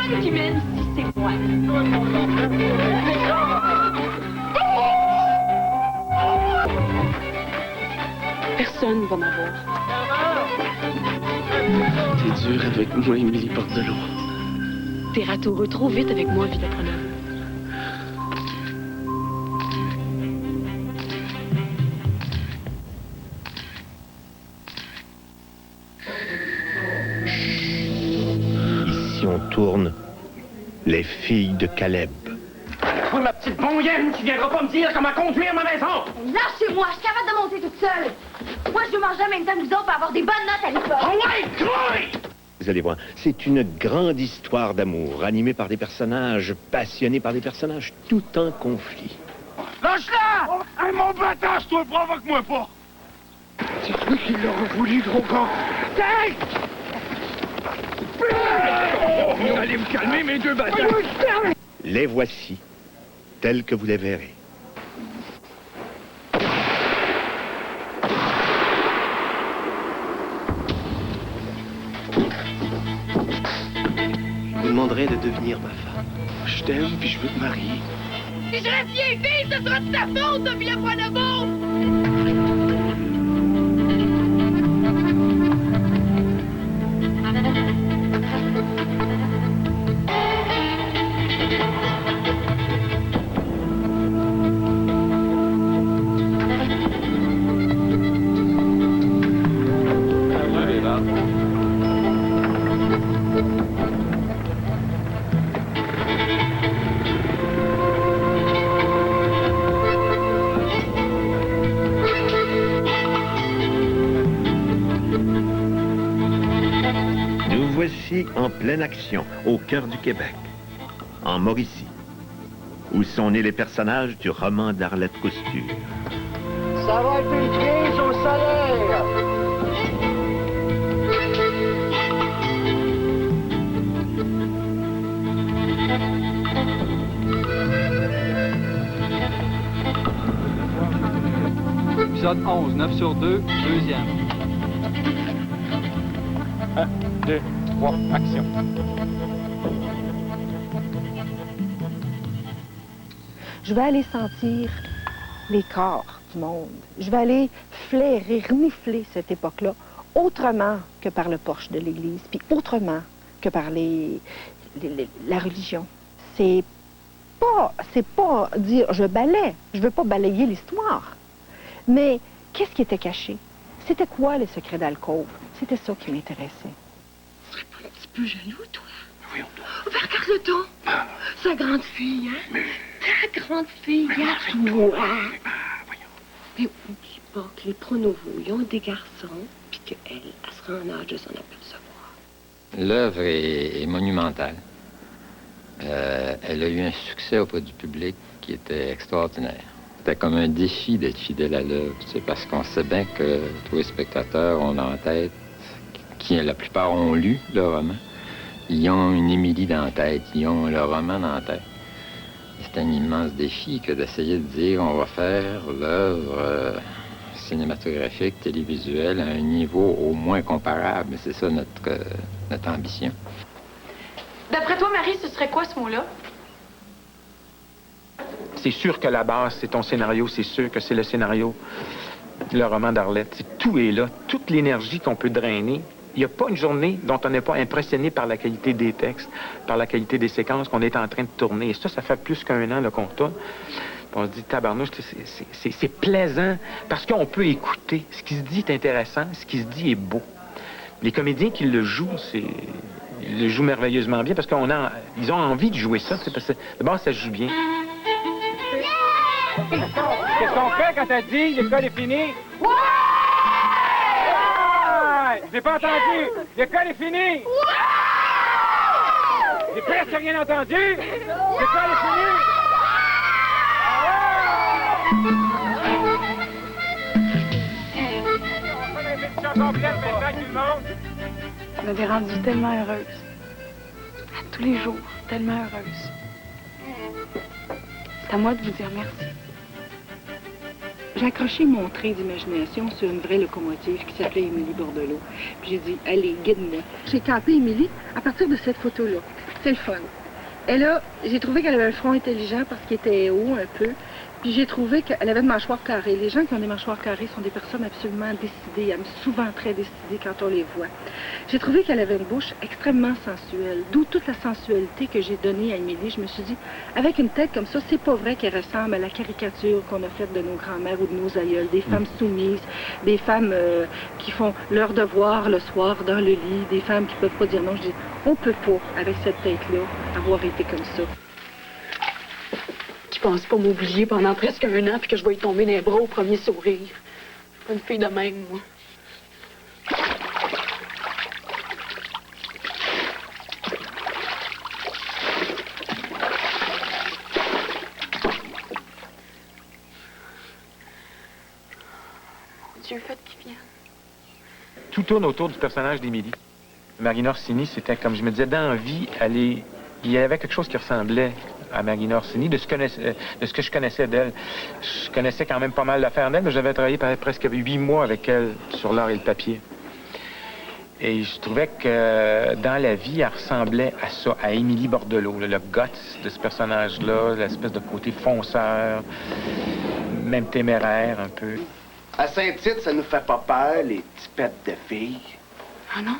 personne qui mène ici, c'est moi. Personne va m'avoir. T'es dur avec moi, Émilie Bordelot. T'es ratoureux trop vite avec moi, vie d'apprenant. Ici on tourne les filles de Caleb. Oh, ma petite bongaine, tu viendras pas me dire comment conduire ma maison! Lâchez-moi, je suis capable de monter toute seule. Moi, je veux manger en même temps que vous autres pour avoir des bonnes notes à l'école. Oh ouais, grouille! Vous allez voir, c'est une grande histoire d'amour, animée par des personnages, passionnés par des personnages, tout en conflit. Lâche-la! Oh, hey, mon bâtard, toi, provoque-moi pas! C'est lui qui l'a voulu, gros con! Tête! Vous allez me calmer, mes deux bâtards! Les voici, tels que vous les verrez. Je vous demanderai de devenir ma femme. Je t'aime, puis je veux te marier. Si je reste vieille fille, ce sera de ta faute, de vieux point d'amour! Nous voici en pleine action, au cœur du Québec, en Mauricie, où sont nés les personnages du roman d'Arlette Couture. Ça va être une crise au salaire! Épisode 11, 9 sur 2, deuxième. 1, 2, 3, action. Je vais aller sentir les corps du monde. Je vais aller flairer, renifler cette époque-là autrement que par le porche de l'Église, puis autrement que par la religion. C'est pas dire je balaie, je veux pas balayer l'histoire. Mais qu'est-ce qui était caché? C'était quoi les secrets d'alcôve? C'était ça qui m'intéressait. Tu serais pas un petit peu jaloux, toi? Voyons donc. Vers Carleton? Sa grande fille, hein? Mais... Ta grande fille, Mais à voyons. toi! Voyons. Mais oublie pas que les Pronovo, ils ont des garçons, puis qu'elle, elle sera en âge de s'en apercevoir. L'œuvre est monumentale. Elle a eu un succès auprès du public qui était extraordinaire. C'était comme un défi d'être fidèle à l'œuvre, tu sais, parce qu'on sait bien que tous les spectateurs ont en tête, qui la plupart ont lu le roman, ils ont une Émilie dans la tête, ils ont le roman dans la tête. C'est un immense défi que d'essayer de dire on va faire l'œuvre cinématographique, télévisuelle à un niveau au moins comparable. C'est ça notre ambition. D'après toi, Marie, ce serait quoi ce mot-là? C'est sûr que la base, c'est ton scénario. C'est sûr que c'est le scénario, le roman d'Arlette. Tout est là. Toute l'énergie qu'on peut drainer. Il n'y a pas une journée dont on n'est pas impressionné par la qualité des textes, par la qualité des séquences qu'on est en train de tourner. Et ça fait plus qu'un an qu'on tourne. Puis on se dit, tabarnouche, c'est plaisant parce qu'on peut écouter. Ce qui se dit est intéressant, ce qui se dit est beau. Les comédiens qui le jouent, ils le jouent merveilleusement bien parce ils ont envie de jouer ça. Parce que d'abord, ça joue bien. Qu'est-ce qu'on fait quand t'as dit l'école est finie? Ouais! J'ai pas entendu! L'école est finie! Ouais! J'ai presque rien entendu! L'école est finie! On fait une répétition complète maintenant, tout le monde! Vous m'avez rendue tellement heureuse. À tous les jours, tellement heureuse. C'est à moi de vous dire merci. j'ai accroché mon train d'imagination sur une vraie locomotive qui s'appelait Émilie Bordelot. Puis j'ai dit, allez, guide-moi. J'ai campé Émilie à partir de cette photo-là. C'est le fun. Et là, j'ai trouvé qu'elle avait un front intelligent parce qu'il était haut un peu. Puis j'ai trouvé qu'elle avait une mâchoire carrée. Les gens qui ont des mâchoires carrées sont des personnes absolument décidées, souvent très décidées quand on les voit. J'ai trouvé qu'elle avait une bouche extrêmement sensuelle, d'où toute la sensualité que j'ai donnée à Émilie. Je me suis dit, avec une tête comme ça, c'est pas vrai qu'elle ressemble à la caricature qu'on a faite de nos grands-mères ou de nos aïeules, des femmes soumises, des femmes qui font leur devoir le soir dans le lit, des femmes qui peuvent pas dire non. Je dis, on peut pas, avec cette tête-là, avoir été comme ça. Je pense pas m'oublier pendant presque 1 an puis que je vais y tomber dans les bras au premier sourire. Je suis pas une fille de même, moi. Mon Dieu, faites qu'il vienne. Tout tourne autour du personnage d'Émilie. Marina Orsini, c'était, comme je me disais, dans la vie, il y avait quelque chose qui ressemblait à Marina Orsini, de ce que je connaissais d'elle. Je connaissais quand même pas mal l'affaire d'elle, mais j'avais travaillé presque 8 mois avec elle sur l'art et le papier. Et je trouvais que dans la vie, elle ressemblait à ça, à Émilie Bordelot, le guts de ce personnage-là, l'espèce de côté fonceur, même téméraire un peu. À Saint-Tite, ça nous fait pas peur, les petits pets de filles. Ah non?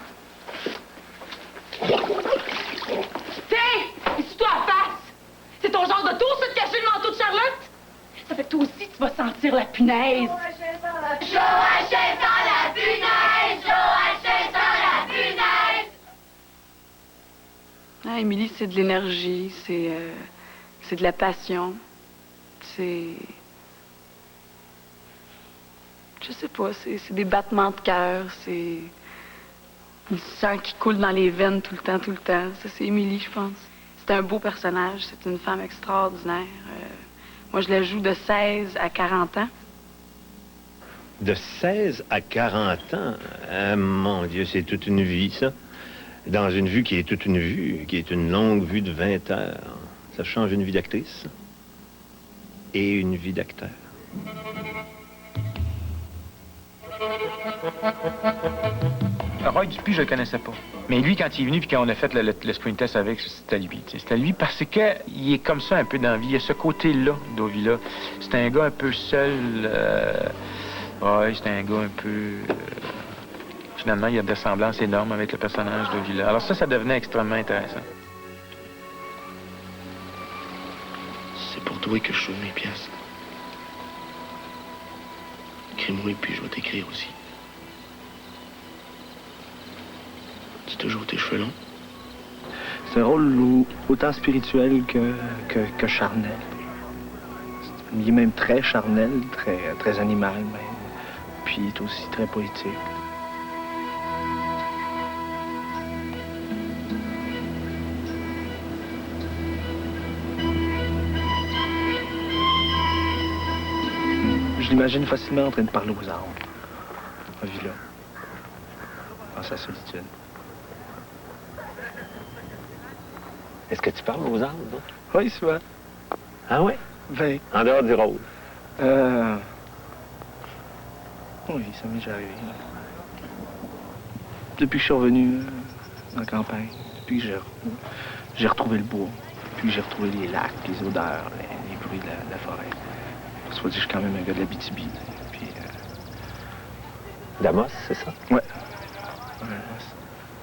Tiens! Ici-toi à face! C'est ton genre de tour, ça, de cacher le manteau de Charlotte? Ça fait que toi aussi, tu vas sentir la punaise. Joachim dans la punaise! Joachim dans la punaise! Ah, Émilie, c'est de l'énergie, c'est de la passion. C'est... Je sais pas, c'est des battements de cœur, c'est du sang qui coule dans les veines tout le temps. Ça, c'est Émilie, je pense. C'est un beau personnage, c'est une femme extraordinaire. Moi, je la joue de 16 à 40 ans. De 16 à 40 ans? Mon Dieu, c'est toute une vie, ça. Dans une vue qui est toute une vue, qui est une longue vue de 20 heures. Ça change une vie d'actrice et une vie d'acteur. Roy Dupuis, je le connaissais pas. Mais lui, quand il est venu puis quand on a fait le screen test avec, c'était lui. C'était lui parce qu'il est comme ça un peu dans la vie. Il y a ce côté-là d'Ovila. C'est un gars un peu seul. C'est un gars un peu... Finalement, il y a des semblances énormes avec le personnage d'Ovila. Alors ça devenait extrêmement intéressant. C'est pour toi que je sauve mes pièces. Écris-moi et puis je vais t'écrire aussi. C'est toujours tes cheveux longs. C'est un rôle autant spirituel que charnel. Il est même très charnel, très animal même. Puis il est aussi très poétique. Je l'imagine facilement en train de parler aux arbres. En villa. Dans sa solitude. Est-ce que tu parles aux arbres, toi? Oui, souvent. Ah ouais? Ben. En dehors du rôle? Oui, ça m'est déjà arrivé. Depuis que je suis revenu dans la campagne, depuis que j'ai retrouvé le bois, depuis que j'ai retrouvé les lacs, les odeurs, les bruits de la forêt. Parce que je suis quand même un gars de l'Abitibi. Puis... D'Amos, c'est ça? Ouais.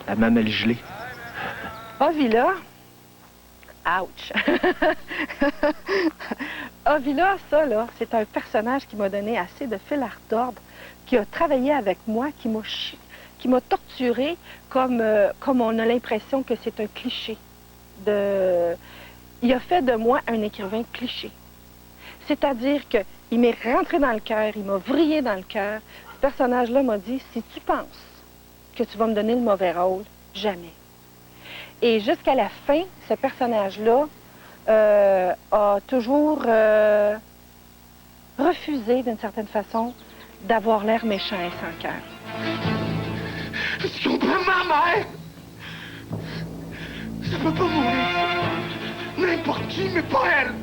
La mamelle gelée. Ovila. Ouch! Ovila, ça, là, c'est un personnage qui m'a donné assez de fil à retordre, qui a travaillé avec moi, qui m'a torturé comme on a l'impression que c'est un cliché. Il a fait de moi un écrivain cliché. C'est-à-dire qu'il m'est rentré dans le cœur, il m'a vrillé dans le cœur. Ce personnage-là m'a dit, si tu penses que tu vas me donner le mauvais rôle, jamais. Et jusqu'à la fin, ce personnage-là a toujours refusé, d'une certaine façon, d'avoir l'air méchant et sans cœur. Tu comprends, ma mère? Ça peut pas mourir. N'importe qui, mais pas elle.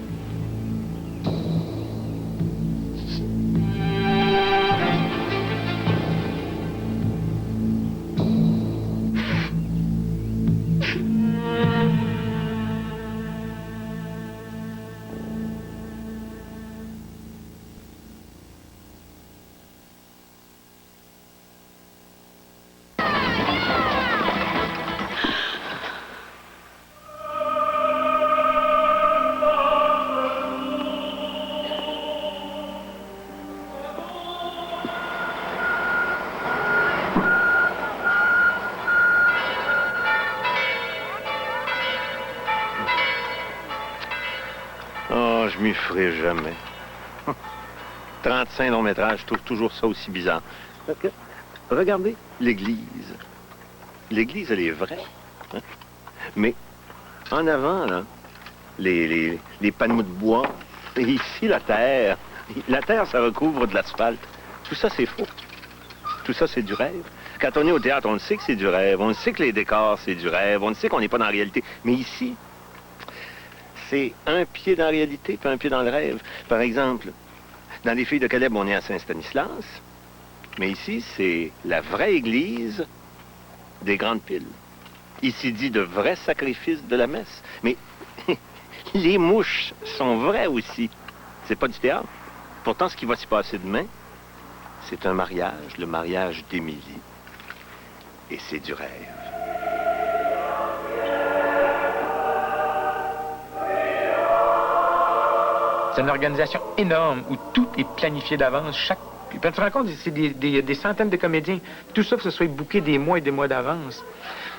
je m'y ferai jamais. 35 longs métrages, je trouve toujours ça aussi bizarre. Regardez l'église. L'église, elle est vraie. Hein? Mais en avant, là, les panneaux de bois, et ici, la terre. La terre, ça recouvre de l'asphalte. Tout ça, c'est faux. Tout ça, c'est du rêve. Quand on est au théâtre, on le sait que c'est du rêve. On le sait que les décors, c'est du rêve. On le sait qu'on n'est pas dans la réalité. Mais ici, c'est un pied dans la réalité puis un pied dans le rêve. Par exemple, dans les Filles de Caleb, on est à Saint-Stanislas. Mais ici, c'est la vraie église des Grandes Piles. Ici dit de vrais sacrifices de la messe. Mais les mouches sont vraies aussi. C'est pas du théâtre. Pourtant, ce qui va s'y passer demain, c'est un mariage, le mariage d'Émilie. Et c'est du rêve. C'est une organisation énorme où tout est planifié d'avance. Tu te rends compte, c'est des centaines de comédiens. Tout ça, que ce soit booké des mois et des mois d'avance.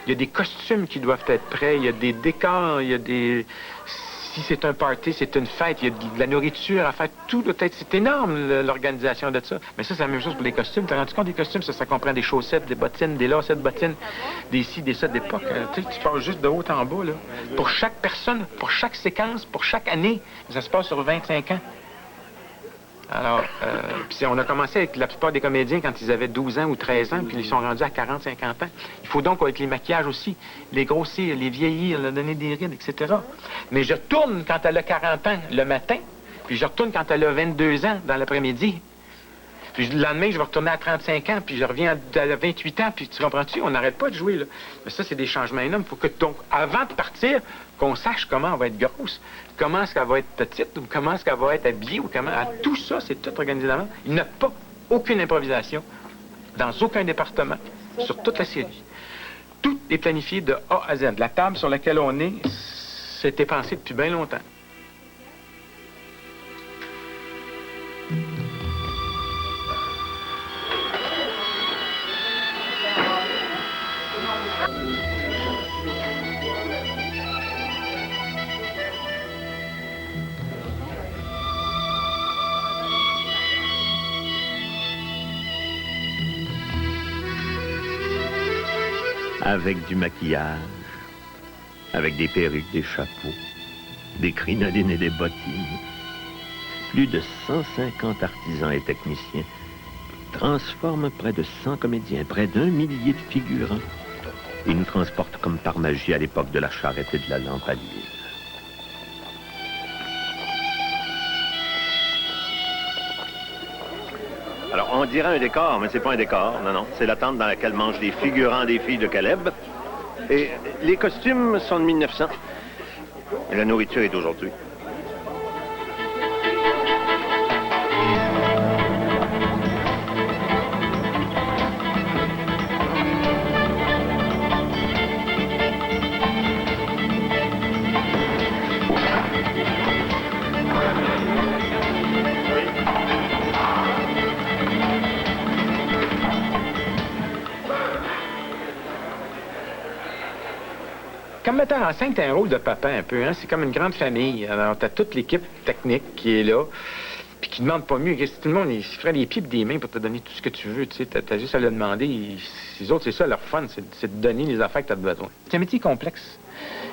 Il y a des costumes qui doivent être prêts, il y a des décors, il y a des... Si c'est un party, c'est une fête, il y a de la nourriture à faire, tout doit être... C'est énorme, l'organisation de ça. Mais ça, c'est la même chose pour les costumes. Tu te rends compte des costumes? Ça comprend des chaussettes, des bottines, des lacets de bottines, des ci, des ça, d'époque. Tu passes juste de haut en bas, là. Pour chaque personne, pour chaque séquence, pour chaque année, ça se passe sur 25 ans. Alors, puis on a commencé avec la plupart des comédiens quand ils avaient 12 ans ou 13 ans, puis ils sont rendus à 40, 50 ans. Il faut donc, avec les maquillages aussi, les grossir, les vieillir, leur donner des rides, etc. Mais je retourne quand elle a 40 ans le matin, puis je retourne quand elle a 22 ans dans l'après-midi. Puis le lendemain, je vais retourner à 35 ans, puis je reviens à 28 ans, puis tu comprends-tu? On n'arrête pas de jouer, là. Mais ça, c'est des changements énormes. Il faut que, donc, avant de partir, qu'on sache comment elle va être grosse, comment est-ce qu'elle va être petite, ou comment est-ce qu'elle va être habillée, ou comment... Tout ça, c'est tout organisé d'avance. Il n'y a pas aucune improvisation dans aucun département, sur toute la série. Tout est planifié de A à Z. La table sur laquelle on est, c'était pensé depuis bien longtemps. Avec du maquillage, avec des perruques, des chapeaux, des crinolines et des bottines. Plus de 150 artisans et techniciens transforment près de 100 comédiens, près d'1 millier de figurants, et nous transportent comme par magie à l'époque de la charrette et de la lampe à l'huile. Alors, on dirait un décor, mais c'est pas un décor, non, non. C'est la tente dans laquelle mangent les figurants des Filles de Caleb. Et les costumes sont de 1900. Et la nourriture est d'aujourd'hui. Comme metteur en scène, t'as un rôle de papa un peu, hein? C'est comme une grande famille. Alors, t'as toute l'équipe technique qui est là, puis qui demande pas mieux. Tout le monde, il se ferait les pieds et des mains pour te donner tout ce que tu veux, tu sais. T'as juste à le demander. Les autres, c'est ça, leur fun, c'est de donner les affaires que t'as besoin. C'est un métier complexe,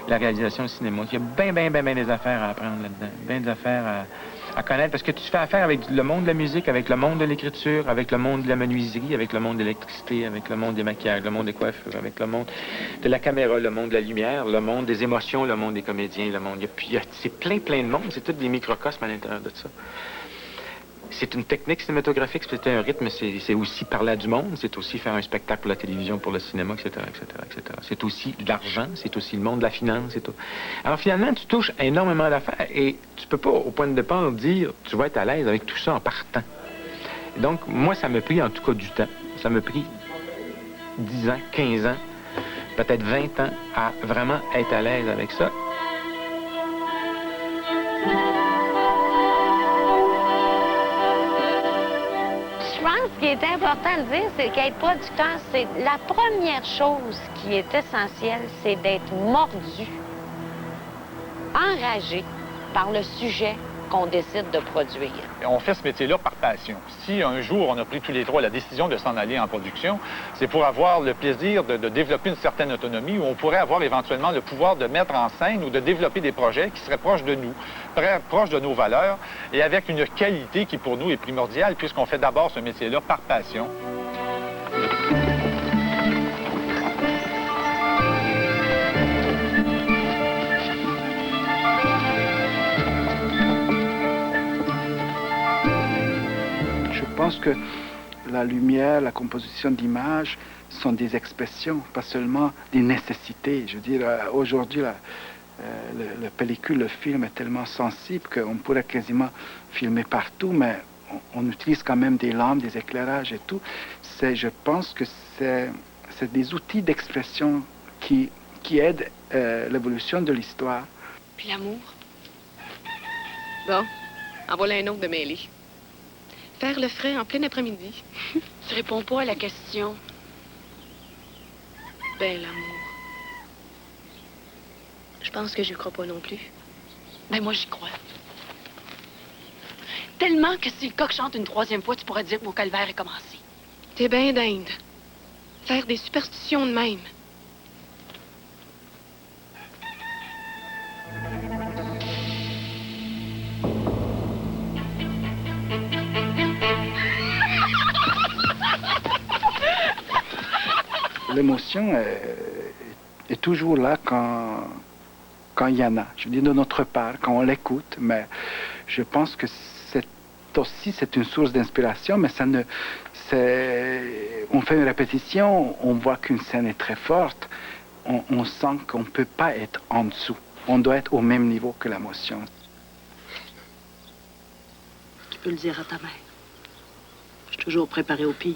la réalisation au cinéma. Il y a bien des affaires à apprendre là-dedans, bien des affaires à connaître, parce que tu fais affaire avec le monde de la musique, avec le monde de l'écriture, avec le monde de la menuiserie, avec le monde de l'électricité, avec le monde des maquillages, le monde des coiffures, avec le monde de la caméra, le monde de la lumière, le monde des émotions, le monde des comédiens, le monde... C'est plein de monde, c'est tous des microcosmes à l'intérieur de ça. C'est une technique cinématographique, c'est un rythme, c'est aussi parler à du monde, c'est aussi faire un spectacle pour la télévision, pour le cinéma, etc., etc., etc. C'est aussi de l'argent, c'est aussi le monde de la finance, c'est tout. Alors finalement, tu touches à énormément d'affaires et tu peux pas, au point de départ, dire tu vas être à l'aise avec tout ça en partant. Et donc, moi, ça m'a pris en tout cas du temps. Ça m'a pris 10 ans, 15 ans, peut-être 20 ans à vraiment être à l'aise avec ça. Ce qui est important de dire, c'est qu'être producteur, c'est la première chose qui est essentielle, c'est d'être mordu, enragé par le sujet qu'on décide de produire. On fait ce métier-là par passion. Si un jour on a pris tous les trois la décision de s'en aller en production, c'est pour avoir le plaisir de développer une certaine autonomie où on pourrait avoir éventuellement le pouvoir de mettre en scène ou de développer des projets qui seraient proches de nous, proches de nos valeurs et avec une qualité qui pour nous est primordiale puisqu'on fait d'abord ce métier-là par passion. Je pense que la lumière, la composition d'images sont des expressions, pas seulement des nécessités. Je veux dire, aujourd'hui, la pellicule, le film est tellement sensible qu'on pourrait quasiment filmer partout, mais on utilise quand même des lampes, des éclairages et tout. Je pense que c'est des outils d'expression qui aident l'évolution de l'histoire. Puis l'amour? Bon, en voilà un autre de mêlé. Faire le frais en plein après-midi. Tu réponds pas à la question. Ben, l'amour. Je pense que j'y crois pas non plus. Ben, moi, j'y crois. Tellement que si le coq chante une troisième fois, tu pourrais dire que mon calvaire est commencé. T'es ben d'Inde. Faire des superstitions de même. L'émotion est toujours là quand il y en a. Je veux dire, de notre part, quand on l'écoute, mais je pense que c'est une source d'inspiration, mais on fait une répétition, on voit qu'une scène est très forte, on sent qu'on ne peut pas être en dessous. On doit être au même niveau que l'émotion. Tu peux le dire à ta mère. Je suis toujours préparée au pire.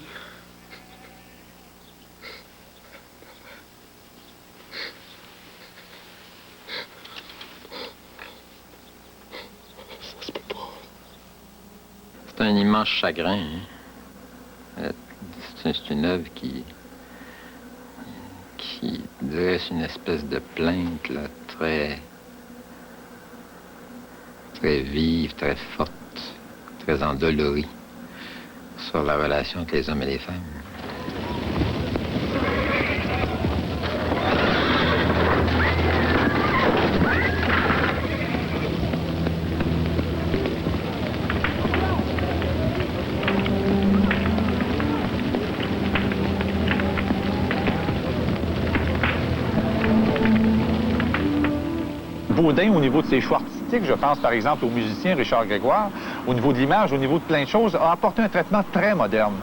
C'est un immense chagrin. Hein? C'est une œuvre qui dresse une espèce de plainte là, très vive, très forte, très endolorie sur la relation entre les hommes et les femmes. Baudin, au niveau de ses choix artistiques, je pense par exemple au musicien Richard Grégoire, au niveau de l'image, au niveau de plein de choses, a apporté un traitement très moderne.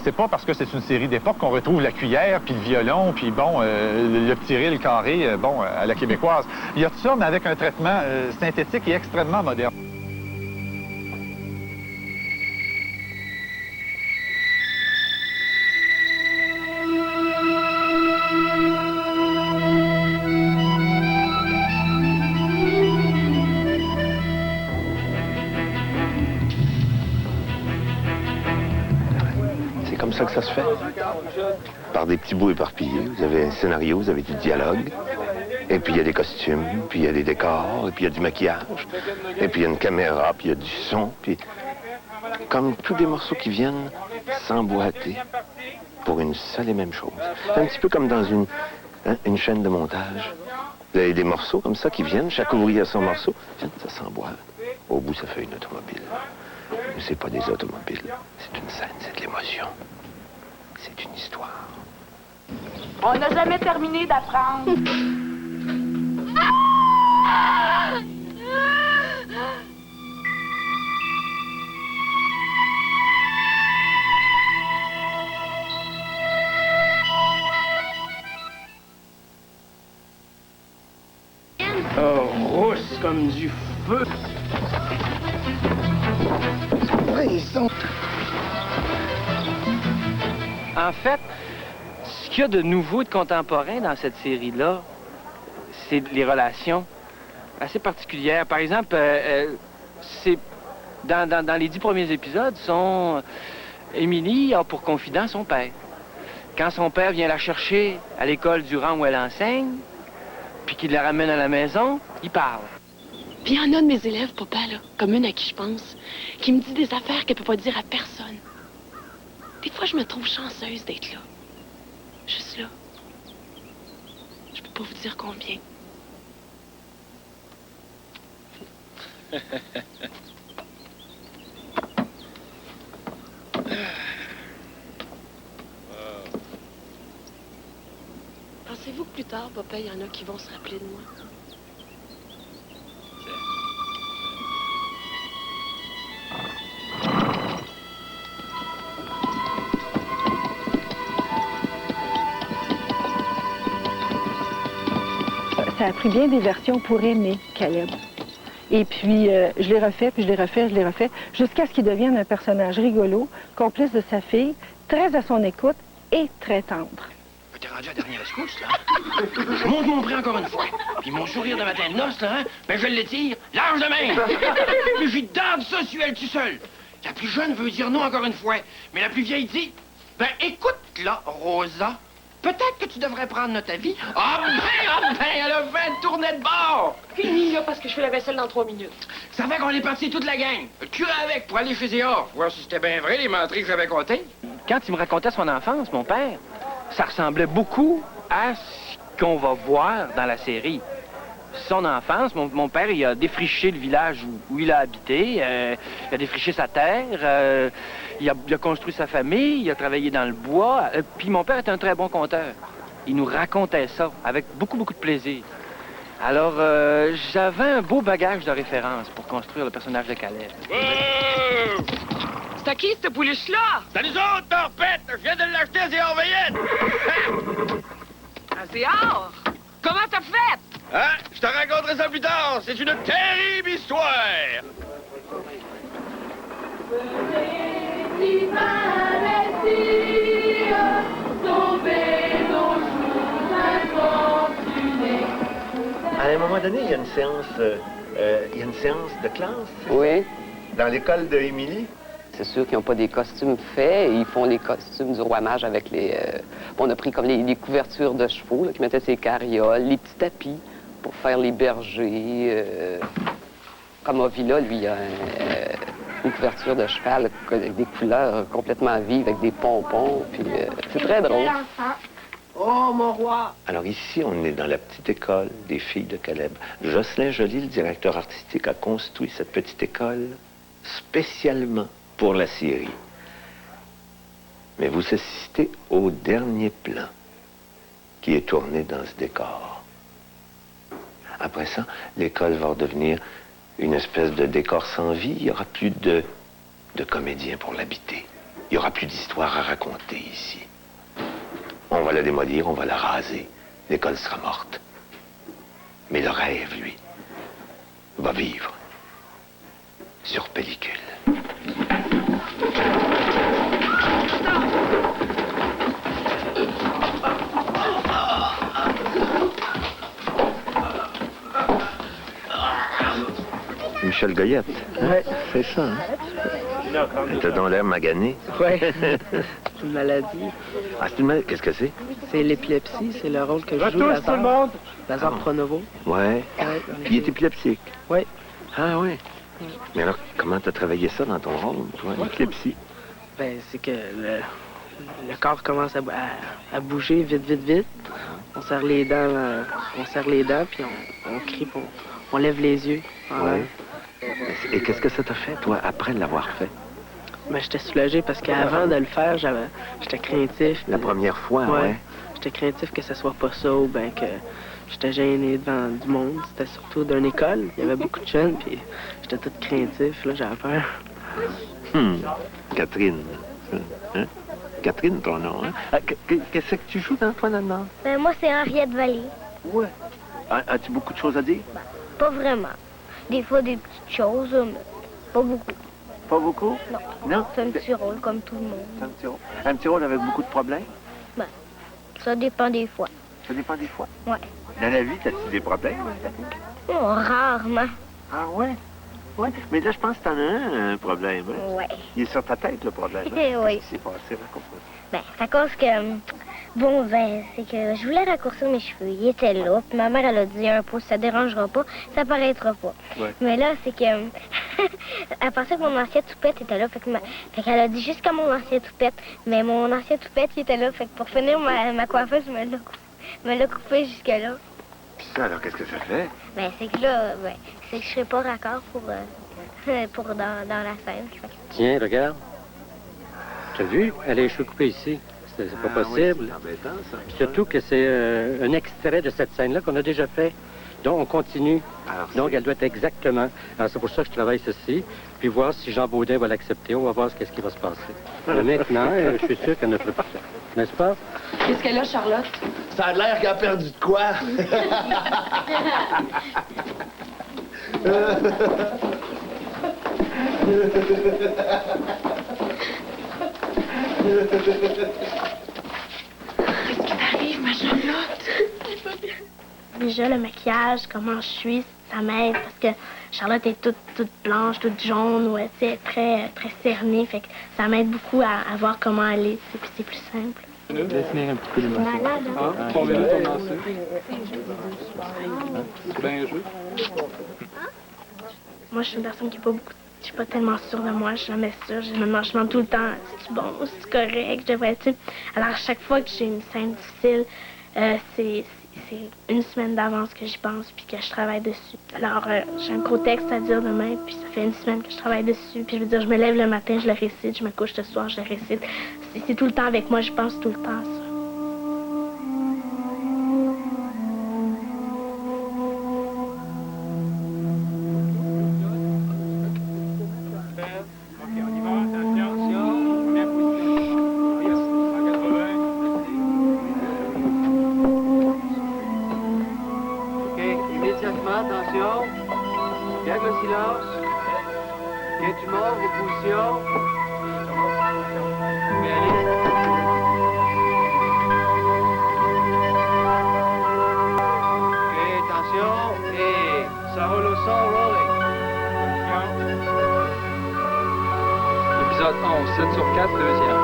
C'est pas parce que c'est une série d'époque qu'on retrouve la cuillère, puis le violon, puis bon, le petit ril, le carré, bon, à la québécoise. Il y a tout ça, mais avec un traitement synthétique et extrêmement moderne. C'est comme ça que ça se fait. Par des petits bouts éparpillés. Vous avez un scénario, vous avez du dialogue. Et puis il y a des costumes, puis il y a des décors, et puis il y a du maquillage. Et puis il y a une caméra, puis il y a du son. Puis comme tous des morceaux qui viennent s'emboîter pour une seule et même chose. C'est un petit peu comme dans une chaîne de montage. Vous avez des morceaux comme ça qui viennent, chaque ouvrier a son morceau. Ça s'emboîte. Au bout, ça fait une automobile. Mais c'est pas des automobiles. C'est une scène, c'est de l'émotion. C'est une histoire. On n'a jamais terminé d'apprendre. Rousse comme du feu. Ils sont... En fait, ce qu'il y a de nouveau et de contemporain dans cette série-là, c'est les relations assez particulières. Par exemple, c'est dans les 10 premiers épisodes, Émilie a pour confident son père. Quand son père vient la chercher à l'école du rang où elle enseigne, puis qu'il la ramène à la maison, il parle. Puis il y en a de mes élèves, papa, là, comme une à qui je pense, qui me dit des affaires qu'elle peut pas dire à personne. Des fois, je me trouve chanceuse d'être là. Juste là. Je peux pas vous dire combien. Pensez-vous que plus tard, papa, il y en a qui vont se rappeler de moi? Ça a pris bien des versions pour aimer Caleb. Et puis, je l'ai refait, puis je l'ai refait, je l'ai refait, jusqu'à ce qu'il devienne un personnage rigolo, complice de sa fille, très à son écoute et très tendre. T'es rendu à la dernière escousse, là? Je monte mon prix encore une fois. Puis mon sourire de matin de noces, là, hein? Ben je l'étire, large de main. Puis j'y darde ça sur elle tout seul. La plus jeune veut dire non encore une fois. Mais la plus vieille dit, ben écoute, là, Rosa, peut-être que tu devrais prendre notre avis. Ah ben, elle a 20 tournées de bord. Fini, là, parce que je fais la vaisselle dans 3 minutes. Ça fait qu'on est parti toute la gang. Curé avec pour aller chez Zéor. Voir si c'était bien vrai, les menteries que j'avais comptées. Quand il me racontait son enfance, mon père, ça ressemblait beaucoup à ce qu'on va voir dans la série. Son enfance, mon père, il a défriché le village où il a habité, il a défriché sa terre, il a construit sa famille, il a travaillé dans le bois, puis mon père était un très bon conteur. Il nous racontait ça avec beaucoup, beaucoup de plaisir. Alors, j'avais un beau bagage de référence pour construire le personnage de Caleb. Wow! C'est à qui, cette pouliche-là? C'est à nous autres, Torpette! Je viens de l'acheter à Zéor Veillette! À Zéor? Comment t'as fait? Hein? Je te raconterai ça plus tard. C'est une terrible histoire. À un moment donné, il y a une séance de classe. Oui. Dans l'école de Émilie. C'est sûr qu'ils n'ont pas des costumes faits. Ils font les costumes du roi mage avec les... on a pris comme les couvertures de chevaux là, qui mettaient ses carrioles, les petits tapis pour faire les bergers. Comme Ovila, lui, il a une couverture de cheval avec des couleurs complètement vives, avec des pompons. Puis c'est très drôle. Oh, mon roi! Alors ici, on est dans la petite école des filles de Caleb. Jocelyn Joly, le directeur artistique, a construit cette petite école spécialement pour la série. Mais vous assistez au dernier plan qui est tourné dans ce décor. Après ça, l'école va redevenir une espèce de décor sans vie. Il n'y aura plus de comédiens pour l'habiter. Il n'y aura plus d'histoire à raconter ici. On va la démolir, on va la raser. L'école sera morte. Mais le rêve, lui, va vivre sur pellicule. Michel Goyette. Ouais. C'est ça, hein? T'as donc l'air magané. Ouais. C'est une maladie. Ah, c'est une maladie. Qu'est-ce que c'est? C'est l'épilepsie, c'est le rôle que je joue. tout le monde! Lazare Pronovo. Ouais. Il est épileptique. Oui. Ah, oui. Mais alors, comment t'as travaillé ça dans ton rôle, toi, l'épilepsie? Ben, c'est que le corps commence à bouger vite, vite, vite. On serre les dents, puis on crie, puis on lève les yeux. Ouais. Et qu'est-ce que ça t'a fait, toi, après l'avoir fait? Ben, j'étais soulagé parce qu'avant de le faire, j'étais craintif. La première fois, ouais. J'étais craintif que ça soit pas ça ou ben que j'étais gêné devant du monde. C'était surtout d'une école. Il y avait beaucoup de jeunes, puis j'étais tout craintif. Là, j'avais peur. Catherine. Hein? Catherine, ton nom, hein? Qu'est-ce que tu joues dans toi, là-dedans? Ben, moi, c'est Henriette Vallée. Ouais. As-tu beaucoup de choses à dire? Pas vraiment. Des fois, des petites choses, mais pas beaucoup. Pas beaucoup? Non. Non? C'est un petit rôle, comme tout le monde. C'est un petit rôle. Un petit rôle avec beaucoup de problèmes? Ben, ça dépend des fois. Ça dépend des fois? Ouais. Dans la vie, t'as-tu des problèmes? Oh, rarement. Ah ouais? Ouais. Mais là, je pense que t'en as un problème. Hein? Ouais. Il est sur ta tête, le problème. Hein? Oui. Qu'est-ce qui s'est passé? Raconte-moi. Ben, c'est à cause que Bon, ben, c'est que je voulais raccourcir mes cheveux. Ils étaient là. Puis ma mère, elle a dit un pouce, ça dérangera pas, ça paraîtra pas. Ouais. Mais là, c'est que... elle pensait que mon ancien toupette était là. Fait qu'elle a dit jusqu'à mon ancien toupette. Mais mon ancien toupette, il était là. Fait que pour finir ma coiffeuse, me l'a coupé jusque-là. Puis ça, alors, qu'est-ce que ça fait? Ben, c'est que là, ben, c'est que je serais pas raccord pour dans la scène. Fait que- Tiens, regarde. Tu as vu? Elle a les cheveux coupés ici. C'est pas possible. Oui, c'est embêtant, ça. Surtout que c'est un extrait de cette scène-là qu'on a déjà fait. Donc, on continue. Donc, elle doit être exactement. Alors, c'est pour ça que je travaille ceci. Puis voir si Jean Baudin va l'accepter. On va voir ce qui va se passer. Mais maintenant, je suis sûr qu'elle ne fera plus ça. N'est-ce pas? Qu'est-ce qu'elle a, Charlotte? Ça a l'air qu'elle a perdu de quoi? Qu'est-ce qui t'arrive, ma Charlotte? Déjà, le maquillage, comment je suis, ça m'aide parce que Charlotte est toute blanche, toute jaune, ouais, tu sais, très cernée. Fait que ça m'aide beaucoup à voir comment elle est, puis c'est plus simple. Dessiner un petit peu l'émotion. Malade, hein? Ah, combien de temps lancé? C'est bien joué. Moi, je suis une personne qui est pas beaucoup... Je suis pas tellement sûre de moi, je suis jamais sûre. Je me demande tout le temps, c'est-tu bon, c'est-tu correct, je devrais être... Alors, à chaque fois que j'ai une scène difficile, c'est une semaine d'avance que j'y pense puis que je travaille dessus. Alors, j'ai un gros texte à dire demain, puis ça fait une semaine que je travaille dessus. Puis je veux dire, je me lève le matin, je le récite, je me couche le soir, je le récite. C'est tout le temps avec moi, je pense tout le temps à ça. Attention. Garde le silence. Ok, tu montes vos positions. Mais allez. Ok, attention. Et ça roule au son, rolling. Épisode 11, 7 sur 4, deuxième.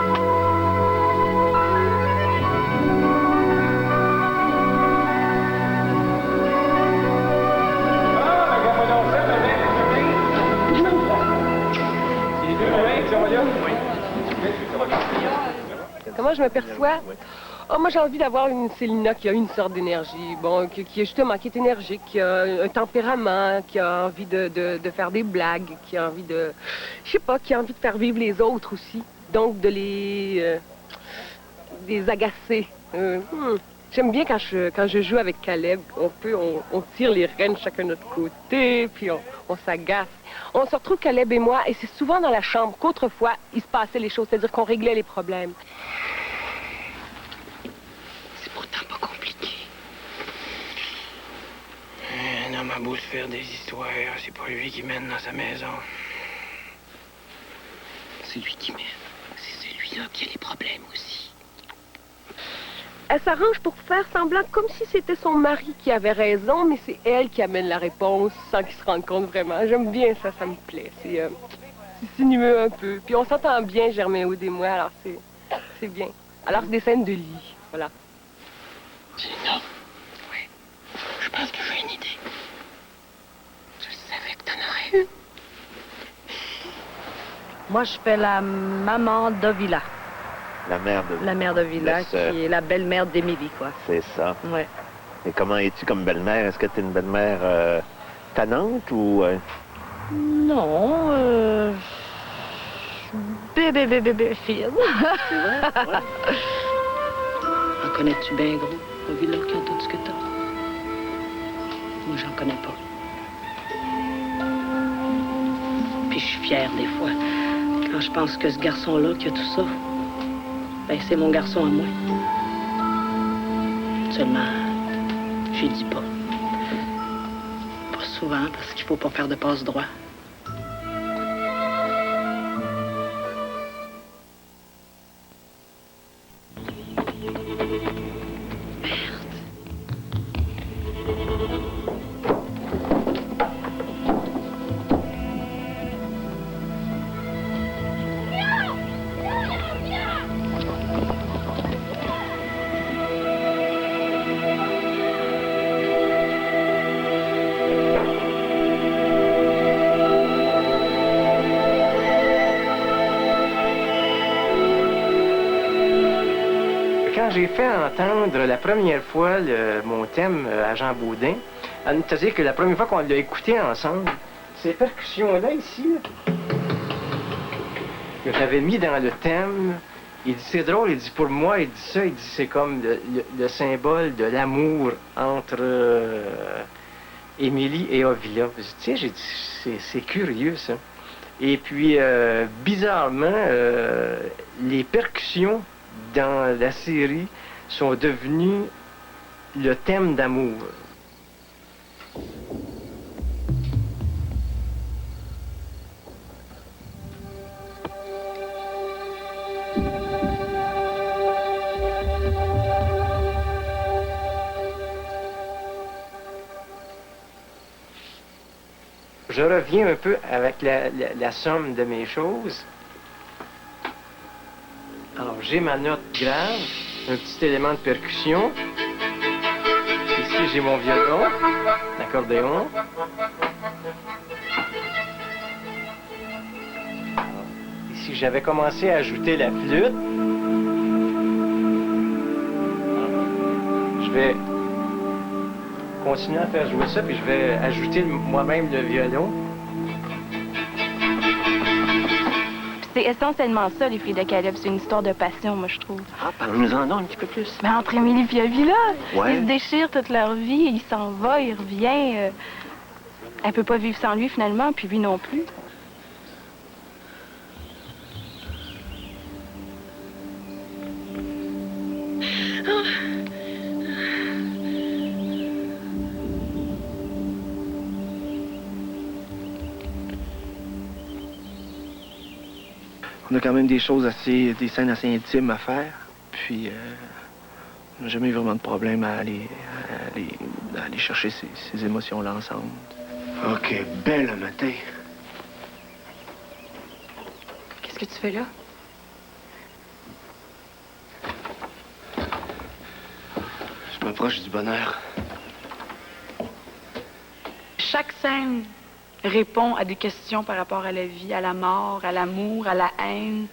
Comment je me perçois? Oh, moi, j'ai envie d'avoir une Célina qui a une sorte d'énergie, bon, qui est justement, qui est énergique, qui a un tempérament, qui a envie de faire des blagues, qui a envie de... Je sais pas, qui a envie de faire vivre les autres aussi. Donc, de les agacer. J'aime bien quand je joue avec Caleb, on tire les rênes chacun de notre côté, puis on s'agace. On se retrouve, Caleb et moi, et c'est souvent dans la chambre qu'autrefois, il se passait les choses, c'est-à-dire qu'on réglait les problèmes. C'est pourtant pas compliqué. Un homme a beau se faire des histoires, c'est pas lui qui mène dans sa maison. C'est lui qui mène. C'est celui-là qui a les problèmes aussi. Elle s'arrange pour faire semblant comme si c'était son mari qui avait raison, mais c'est elle qui amène la réponse sans qu'il se rende compte vraiment. J'aime bien ça, ça me plaît. C'est sinueux un peu. Puis on s'entend bien, Germain Aude et moi, alors c'est bien. Alors c'est des scènes de lit, voilà. Gina, oui, je pense que j'ai une idée. Je savais que t'en aurais une. Moi, je fais la maman d'Ovila. La mère de... La mère de Villa, qui est la belle-mère d'Émilie, quoi. C'est ça. Ouais. Et comment es-tu comme belle-mère? Est-ce que tu es une belle-mère tannante ou... Non, bébé fille. C'est vrai? Ouais. En connais-tu bien gros, Ovila, qui a tout ce que t'as? Moi, j'en connais pas. Puis je suis fière, des fois. Quand je pense que ce garçon-là, qui a tout ça, ben, c'est mon garçon à moi. Seulement, j'y dis pas. Pas souvent, parce qu'il faut pas faire de passe-droit. j'ai fait entendre la première fois mon thème à Jean Baudin, c'est-à-dire que la première fois qu'on l'a écouté ensemble, ces percussions-là, ici, là, que j'avais mis dans le thème, il dit, c'est drôle, il dit, pour moi, il dit ça, il dit, c'est comme le symbole de l'amour entre Émilie et Ovila. Tu sais, j'ai dit, c'est curieux, ça. Et puis, bizarrement, les percussions dans la série sont devenues le thème d'amour. Je reviens un peu avec la somme de mes choses. Alors, j'ai ma note grave, un petit élément de percussion. Ici, j'ai mon violon, l'accordéon. Ici, j'avais commencé à ajouter la flûte. Je vais continuer à faire jouer ça, puis je vais ajouter moi-même le violon. C'est essentiellement ça, les filles de Caleb. C'est une histoire de passion, moi, je trouve. Ah, parle-nous-en donc un petit peu plus. Ben, entre Émilie et Ovila, Ouais. ils se déchirent toute leur vie, il s'en va, il revient. Elle peut pas vivre sans lui, finalement, puis lui non plus. On a quand même des scènes assez intimes à faire. Puis, on n'a jamais eu vraiment de problème à aller chercher ces émotions-là ensemble. OK, belle le matin. Qu'est-ce que tu fais là? Je m'approche du bonheur. Chaque scène répond à des questions par rapport à la vie, à la mort, à l'amour, à la haine,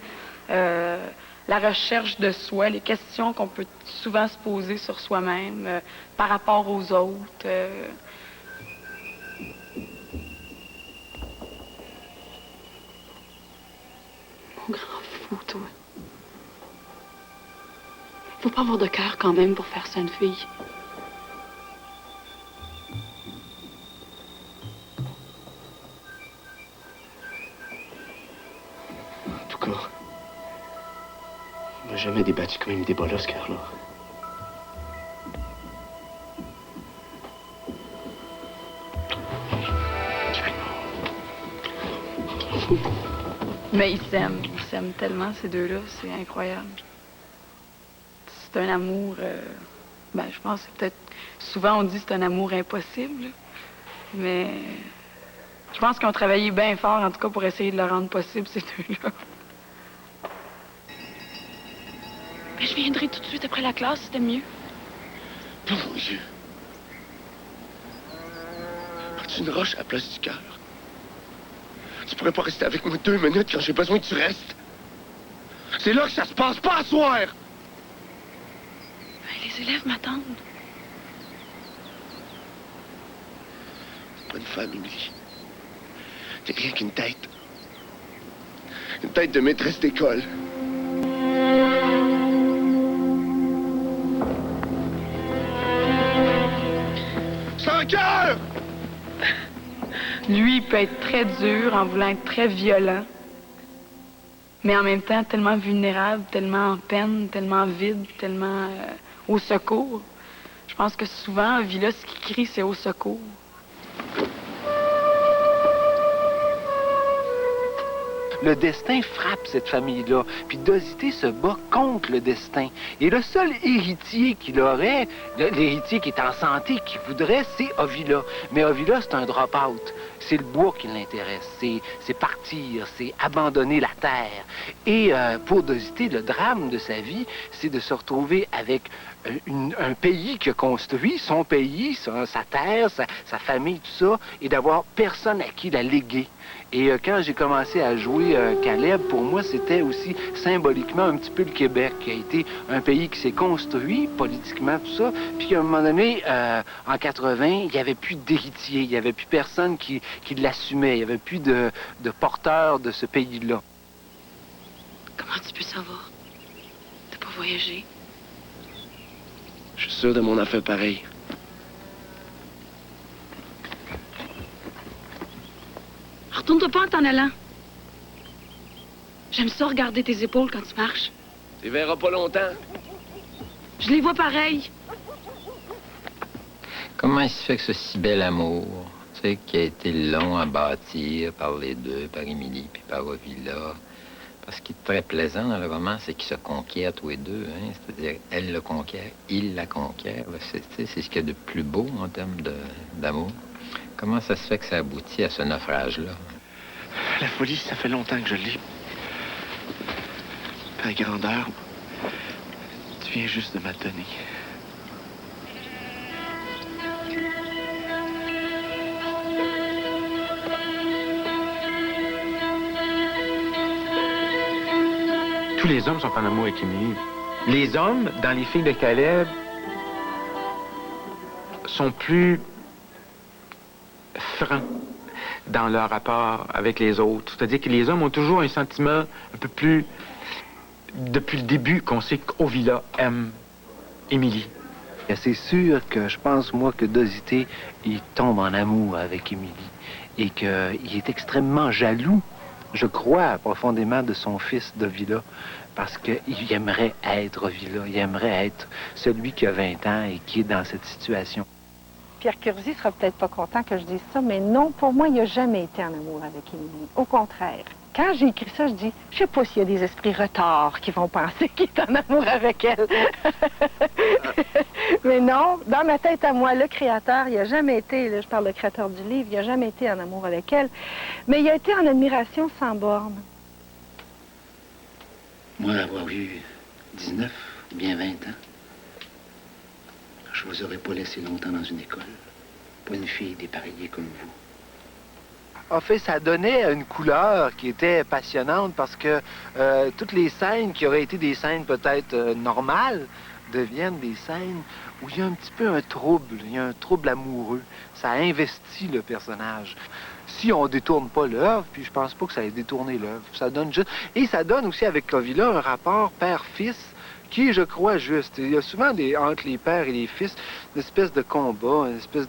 la recherche de soi, les questions qu'on peut souvent se poser sur soi-même par rapport aux autres. Mon grand fou, toi. Faut pas avoir de cœur quand même pour faire ça à une fille. En tout cas, il m'a jamais débattu comme il me débat là, ce cœur-là. Mais ils s'aiment tellement, ces deux-là, c'est incroyable. C'est un amour, ben, je pense que c'est peut-être, souvent on dit que c'est un amour impossible, mais je pense qu'ils ont travaillé bien fort, en tout cas, pour essayer de le rendre possible, ces deux-là. Ben, je viendrai tout de suite après la classe, c'était mieux. Oh mon Dieu. As-tu une roche à la place du cœur? Tu pourrais pas rester avec moi 2 minutes quand j'ai besoin que tu restes? C'est là que ça se passe, pas à soir! Ben, les élèves m'attendent. C'est pas une femme, Émilie. T'es rien qu'une tête. Une tête de maîtresse d'école. Sans cœur! Lui, il peut être très dur en voulant être très violent, mais en même temps tellement vulnérable, tellement en peine, tellement vide, tellement au secours. Je pense que souvent, Ovila, ce qu'il crie, c'est au secours. Le destin frappe cette famille-là, puis Dosité se bat contre le destin. Et le seul héritier qu'il aurait, l'héritier qui est en santé, qui voudrait, c'est Ovila. Mais Ovila, c'est un drop-out. C'est le bois qui l'intéresse. C'est partir, c'est abandonner la terre. Et pour Dosité, le drame de sa vie, c'est de se retrouver avec un pays qui a construit, son pays, sa terre, sa famille, tout ça, et d'avoir personne à qui la léguer. Et quand j'ai commencé à jouer Caleb, pour moi, c'était aussi symboliquement un petit peu le Québec, qui a été un pays qui s'est construit politiquement, tout ça, puis qu'à un moment donné, en 80, il n'y avait plus d'héritier, il n'y avait plus personne qui l'assumait, il n'y avait plus de porteur de ce pays-là. Comment tu peux savoir? T'as pas voyagé? Je suis sûr de mon affaire pareil. Retourne-toi pas en t'en allant. J'aime ça regarder tes épaules quand tu marches. Tu verras pas longtemps. Je les vois pareil. Comment il se fait que ce si bel amour, tu sais, qui a été long à bâtir par les deux, par Émilie puis par Ovila, parce qu'il est très plaisant dans le roman, c'est qu'ils se conquièrent tous les deux, hein? C'est-à-dire, elle le conquiert, il la conquiert. C'est ce qu'il y a de plus beau en termes d'amour. Comment ça se fait que ça aboutit à ce naufrage-là? La folie, ça fait longtemps que je l'ai. La grandeur, tu viens juste de me la donner. Tous les hommes sont en amour avec Émilie. Les hommes, dans les filles de Caleb, sont plus francs dans leur rapport avec les autres. C'est-à-dire que les hommes ont toujours un sentiment un peu plus... Depuis le début, qu'on sait qu'Ovila aime Émilie. C'est sûr que je pense, moi, que Dosité, il tombe en amour avec Émilie et qu'il est extrêmement jaloux, je crois, profondément de son fils d'Ovila, parce qu'il aimerait être Ovila, il aimerait être celui qui a 20 ans et qui est dans cette situation. Pierre Curzi sera peut-être pas content que je dise ça, mais non, pour moi, il n'a jamais été en amour avec Émilie. Au contraire. Quand j'ai écrit ça, je dis, je sais pas s'il y a des esprits retards qui vont penser qu'il est en amour avec elle. Mais non, dans ma tête à moi, le créateur, il n'a jamais été, là, je parle le créateur du livre, il n'a jamais été en amour avec elle, mais il a été en admiration sans borne. Moi, avoir eu 19 ou bien 20 ans, je vous aurais pas laissé longtemps dans une école. Pas une fille dépareillée comme vous. En fait, ça donnait une couleur qui était passionnante parce que toutes les scènes qui auraient été des scènes peut-être normales deviennent des scènes où il y a un petit peu un trouble, il y a un trouble amoureux. Ça investit le personnage. Si on détourne pas l'œuvre, puis je pense pas que ça ait détourné l'œuvre, ça donne juste... Et ça donne aussi avec Ovila un rapport père-fils qui est, je crois, juste. Il y a souvent entre les pères et les fils une espèce de combat, une espèce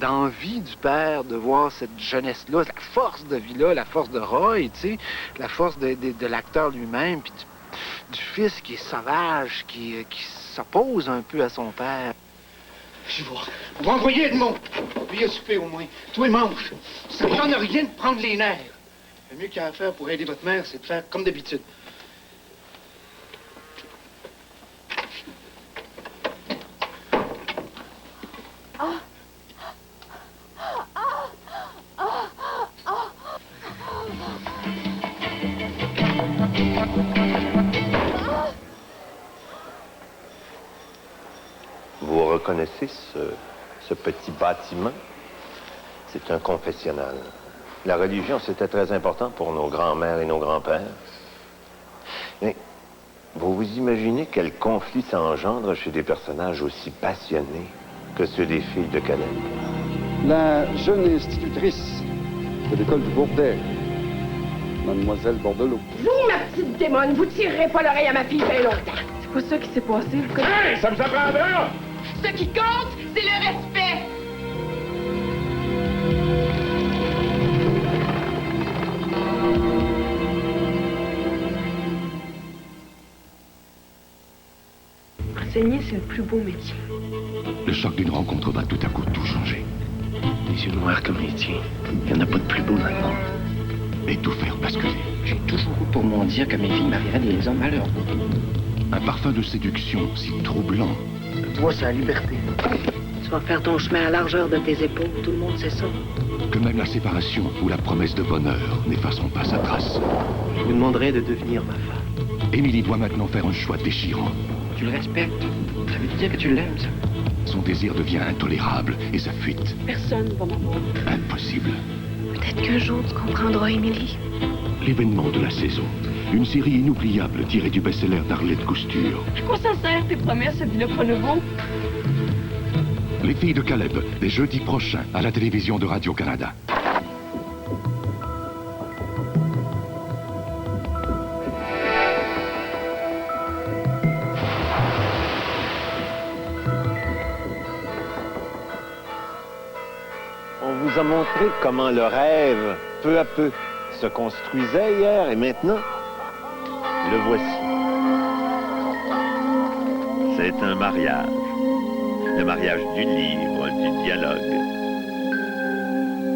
d'envie du père de voir cette jeunesse-là, la force de Villa, la force de Roy, tu sais, la force de l'acteur lui-même, puis du fils qui est sauvage, qui s'oppose un peu à son père. Je vois. On va envoyer Edmond. Lui a souper au moins. Toi, mange. Ça ne prend rien de prendre les nerfs. Le mieux qu'il y a à faire pour aider votre mère, c'est de faire comme d'habitude. Vous reconnaissez ce petit bâtiment? C'est un confessionnal. La religion, c'était très important pour nos grands-mères et nos grands-pères. Mais vous vous imaginez quel conflit ça engendre chez des personnages aussi passionnés que ceux des filles de Caleb? La jeune institutrice de l'école du Bourdet, Mademoiselle Bordelot. Vous, ma petite démone, vous tirerez pas l'oreille à ma fille bien longtemps. C'est pas ça qui s'est passé, vous connaissez? Hey, ça me s'apprendra! Ce qui compte, c'est le respect. Enseigner, c'est le plus beau métier. Le choc d'une rencontre va tout à coup tout changer. Les yeux noirs comme les tiens. Il n'y en a pas de plus beau dans le monde. Et tout faire basculer. J'ai toujours eu pour mon dire que mes filles marieraient des hommes malheureux. Un parfum de séduction si troublant. Toi, c'est la liberté. Tu vas faire ton chemin à largeur de tes épaules. Tout le monde sait ça. Que même la séparation ou la promesse de bonheur n'effaceront pas sa trace. Je vous demanderai de devenir ma femme. Émilie doit maintenant faire un choix déchirant. Tu le respectes. Ça veut dire que tu l'aimes, ça. Son désir devient intolérable et sa fuite Personne va m'avoir. impossible. Peut-être qu'un jour, tu comprendras, Émilie. L'événement de la saison. Une série inoubliable tirée du best-seller d'Arlette Cousture. À quoi ça sert tes promesses à Villa Pronovo? Les filles de Caleb, dès jeudi prochain à la télévision de Radio-Canada. On vous a montré comment le rêve, peu à peu, se construisait hier et maintenant, le voici. C'est un mariage. Le mariage du livre, du dialogue.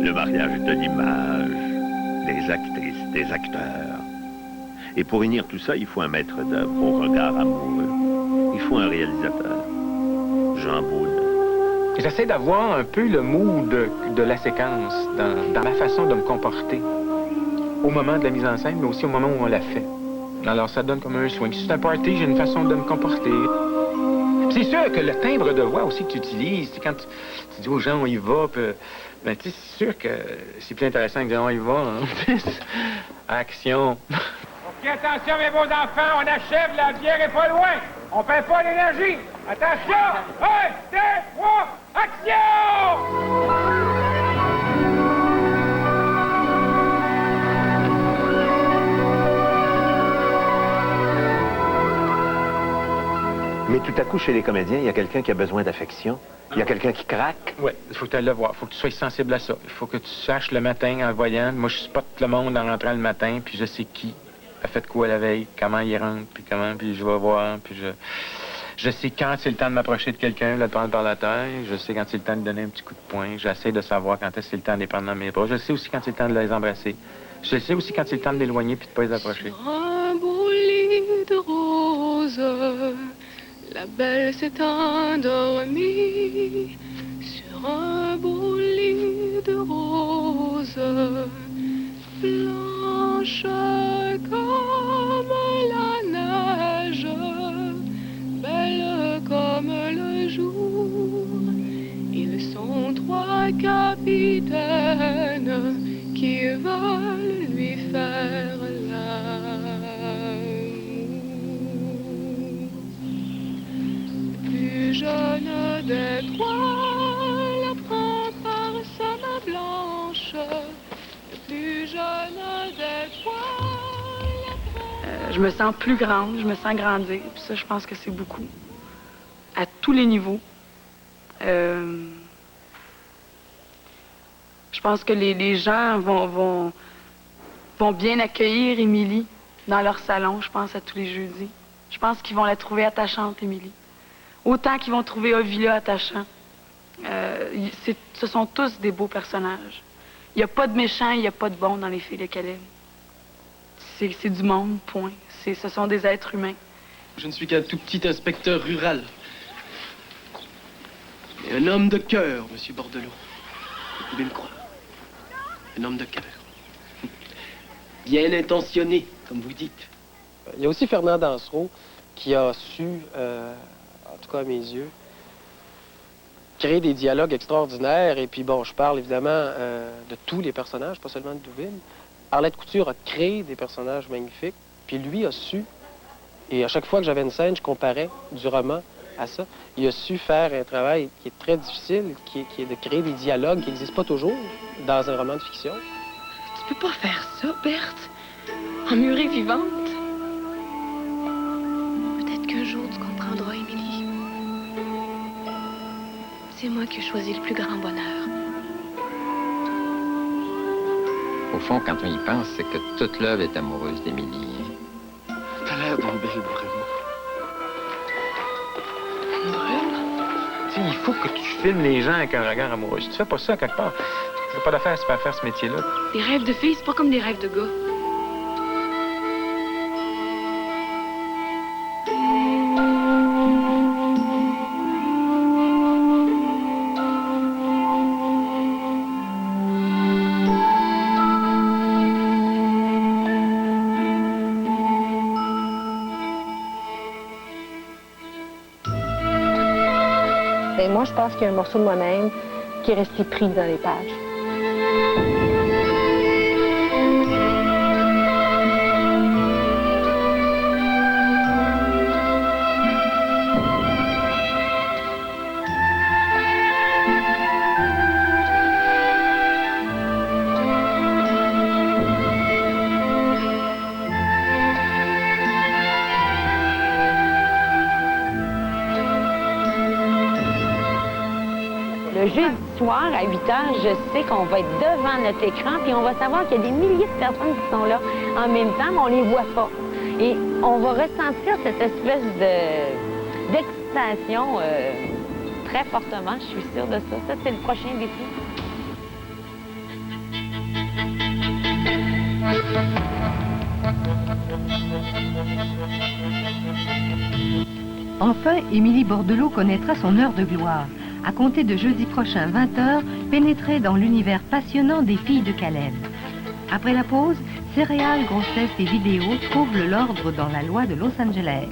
Le mariage de l'image, des actrices, des acteurs. Et pour unir tout ça, il faut un maître d'œuvre au regard amoureux. Il faut un réalisateur. Jean Baudin. J'essaie d'avoir un peu le mood de la séquence dans ma façon de me comporter au moment de la mise en scène, mais aussi au moment où on la fait. Alors ça donne comme un swing. Si c'est un party, j'ai une façon de me comporter. C'est sûr que le timbre de voix aussi que tu utilises, quand tu dis aux gens on y va, puis, ben, c'est sûr que c'est plus intéressant que de dire on y va. Hein? Action. OK, attention mes beaux enfants, on achève, la bière est pas loin. On perd pas l'énergie. Attention! 1, 2, 3, action! Mais tout à coup, chez les comédiens, il y a quelqu'un qui a besoin d'affection. Il y a quelqu'un qui craque. Oui, il faut que tu ailles le voir. Il faut que tu sois sensible à ça. Il faut que tu saches le matin en le voyant. Moi, je spot le monde en rentrant le matin, puis je sais qui a fait quoi la veille, comment il rentre, puis je vais voir, puis je sais quand c'est le temps de m'approcher de quelqu'un, le temps par la terre. Je sais quand c'est le temps de donner un petit coup de poing. J'essaie de savoir quand c'est le temps de les prendre dans mes bras. Je sais aussi quand c'est le temps de les embrasser. Je sais aussi quand c'est le temps de l'éloigner puis de pas les approcher. Un beau lit de roses, la belle s'est endormie sur un beau lit de roses, blanche comme la neige, belle comme le jour. Ils sont 3 capitaines qui veulent lui faire l'amour. Le plus jeune des 3 la prend par sa main blanche. Le plus jeune des 3 Je me sens plus grande, je me sens grandir. Puis ça, je pense que c'est beaucoup. À tous les niveaux. Je pense que les gens vont bien accueillir Émilie dans leur salon, je pense, à tous les jeudis. Je pense qu'ils vont la trouver attachante, Émilie. Autant qu'ils vont trouver Ovila attachant. Ce sont tous des beaux personnages. Il n'y a pas de méchants, il n'y a pas de bons dans les filles de Caleb. C'est du monde, point. Ce sont des êtres humains. Je ne suis qu'un tout petit inspecteur rural. Mais un homme de cœur, monsieur Bordelot. Vous pouvez me croire. Un homme de cœur. Bien intentionné, comme vous dites. Il y a aussi Fernand Dansereau qui a su, en tout cas à mes yeux, créer des dialogues extraordinaires. Et puis bon, je parle évidemment de tous les personnages, pas seulement de Douville. Arlette Couture a créé des personnages magnifiques, puis lui a su, et à chaque fois que j'avais une scène, je comparais du roman à ça. Il a su faire un travail qui est très difficile, qui est de créer des dialogues qui n'existent pas toujours dans un roman de fiction. Tu peux pas faire ça, Berthe. Emmurée vivante. Peut-être qu'un jour, tu comprendras, Émilie. C'est moi qui ai choisi le plus grand bonheur. Au fond, quand on y pense, c'est que toute l'œuvre est amoureuse d'Émilie. Hein? T'as l'air d'une belle brune. Une brune? Tu sais, il faut que tu filmes les gens avec un regard amoureux. Si tu fais pas ça quelque part, tu n'as pas d'affaire à faire ce métier-là. Des rêves de filles, c'est pas comme des rêves de gars. pense qu'il y a un morceau de moi-même qui est resté pris dans les pages. Le jeudi soir, à 8 h, je sais qu'on va être devant notre écran, puis on va savoir qu'il y a des milliers de personnes qui sont là en même temps, mais on les voit pas. Et on va ressentir cette espèce d'excitation très fortement, je suis sûre de ça. Ça, c'est le prochain défi. Enfin, Émilie Bordelot connaîtra son heure de gloire. À compter de jeudi prochain, 20 h, pénétrer dans l'univers passionnant des filles de Caleb. Après la pause, céréales, grossesses et vidéos troublent l'ordre dans la loi de Los Angeles.